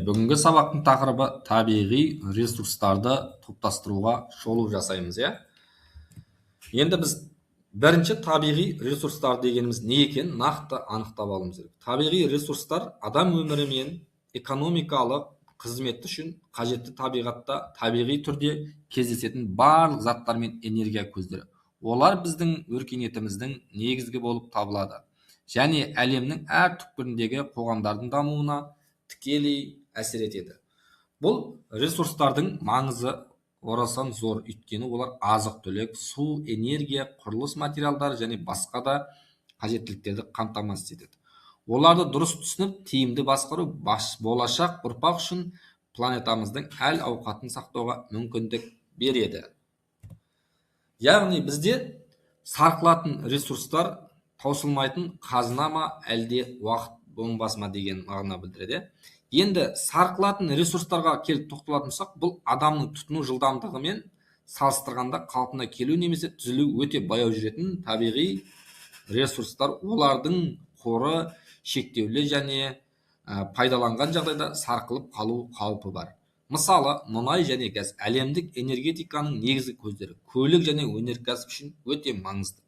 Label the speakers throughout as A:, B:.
A: Бүгінгі сабақтың тақырыбы табиғи ресурстарды топтастыруға шолу жасаймыз, Енді біз бірінші табиғи ресурстар дегеніміз не екен нақты анықтап алуымыз керек. Табиғи ресурстар адам өмірі мен экономикалық қызметі үшін қажетті табиғатта табиғи түрде кездесетін барлық заттар мен энергия көздері. Олар біздің өркениетіміздің негізгі болып табылады және әлемнің әр түкпіріндегі қоғамдардың дамуына тікелей әсер етеді. Бұл ресурстардың маңызы орасан зор, өйткені олар азық-түлік, су, энергия, құрылыс материалдары және басқа да қажеттіліктерді қамтамасыз етеді. Оларды дұрыс түсініп, тиімді басқару болашақ ұрпақ үшін планетамыздың әл ауқатын сақтауға мүмкіндік береді. Яғни бізде сарқылатын ресурстар таусылмайтын қазына ма әлде уақыт бомбасы ма деген мағына білдіреді. Енді сарқылатын ресурстарға келіп тоқталатын болсақ, бұл адамның тұтыну жылдамдығымен салыстырғанда қалпына келу немесе түзілу өте баяу жүретін табиғи ресурстар. Олардың қоры шектеулі және пайдаланған жағдайда сарқылып қалу қаупі бар. Мысалы, мұнай және газ әлемдік энергетиканың негізгі көздері. Көлік және өнеркәсіп үшін өте маңызды.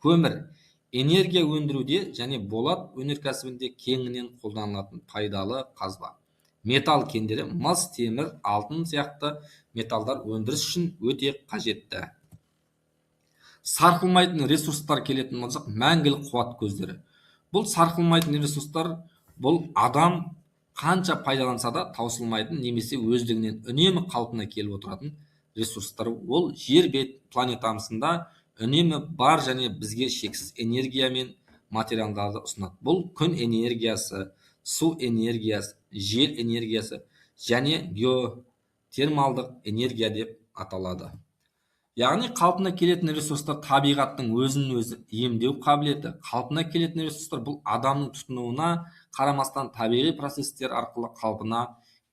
A: Көмір энергия өндіруде және болат өнеркәсібінде кеңінен қолданылатын пайдалы қазба. Металл кендері мыс, темір, алтын сияқты металдар өндіріс үшін өте қажетті. Сарқылмайтын ресурстар келетін болсақ, мәңгілік қуат көздері. Бұл сарқылмайтын ресурстар, бұл адам қанша пайдаланса да таусылмайтын немесе өздігінен үнемі қалпына келіп отыратын ресурстар. Ол жер бет планетамызда үнемі бар және бізге шексіз энергия мен материалдарды ұсынады. Бұл күн энергиясы, су энергиясы, жел энергиясы және геотермалдық энергия деп аталады. Яғни қалпына келетін ресурстар табиғаттың өзін-өзі емдеу қабілеті. Қалпына келетін ресурстар бұл адамның тұтынуына қарамастан табиғи процестер арқылы қалпына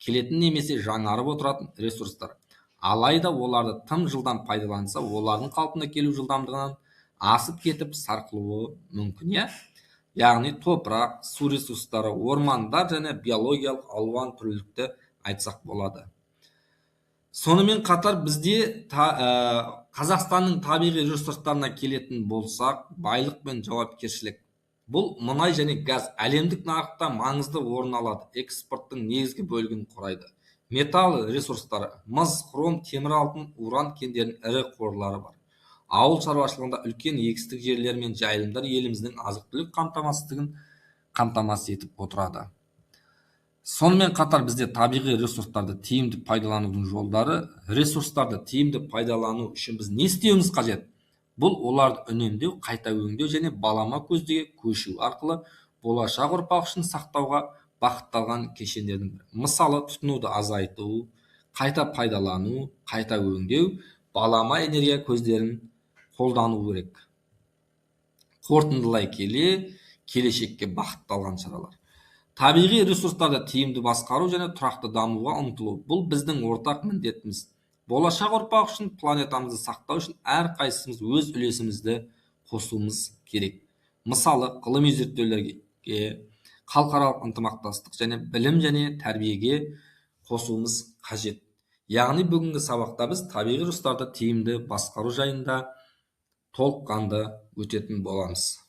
A: келетін немесе жаңарып отыратын ресурстар. Алайда оларды тым жылдам пайдаланса, олардың қалпына келу жылдамдығынан асып кетіп сарқылуы мүмкін, Яғни топырақ, су ресурстары, ормандар және биологиялық алуан түрлілікті айтсақ болады. Сонымен қатар бізде Қазақстанның табиғи ресурстарына келетін болсақ, байлық пен жауапкершілік. Бұл мұнай және газ әлемдік нарықта маңызды орын алады, экспорттың негізгі бөлігін құрайды. Металл ресурстары, мыс, хром, темір, алтын, уран кендерінің ірі қорлары бар. Ауыл шаруашылығында үлкен егістік жерлер мен жайылымдар еліміздің азық-түлік қамтамасыз етіп отырады. Сонымен қатар бізде табиғи ресурстарды тиімді пайдаланудың жолдары. Ресурстарды тиімді пайдалану үшін біз не істеуіміз қажет? Бұл оларды үнемдеу, қайта өңдеу және балама көздеге көшу арқылы болашақ ұрпақ үшін сақтауға бағытталған кешендердің бірі. Мысалы, тұтынуды азайту, қайта пайдалану, қайта өңдеу, балама энергия көздерін қолдану керек. Қорытындылай келе, келешекке бағытталған шаралар. Табиғи ресурстарды тиімді басқару және тұрақты дамуға ұмтылу. Бұл біздің ортақ міндетіміз. Болашақ ұрпақ үшін планетамызды сақтау үшін әрқайсымыз өз үлесімізді қосуымыз керек. Мысалы, ғылыми зерттеулерге, халықаралық ынтымақтастық және білім және тәрбиеге қосуымыз қажет. Яғни бүгінгі сабақта біз табиғи ресурстарды тиімді басқару жайында толыққанды өтетін боламыз.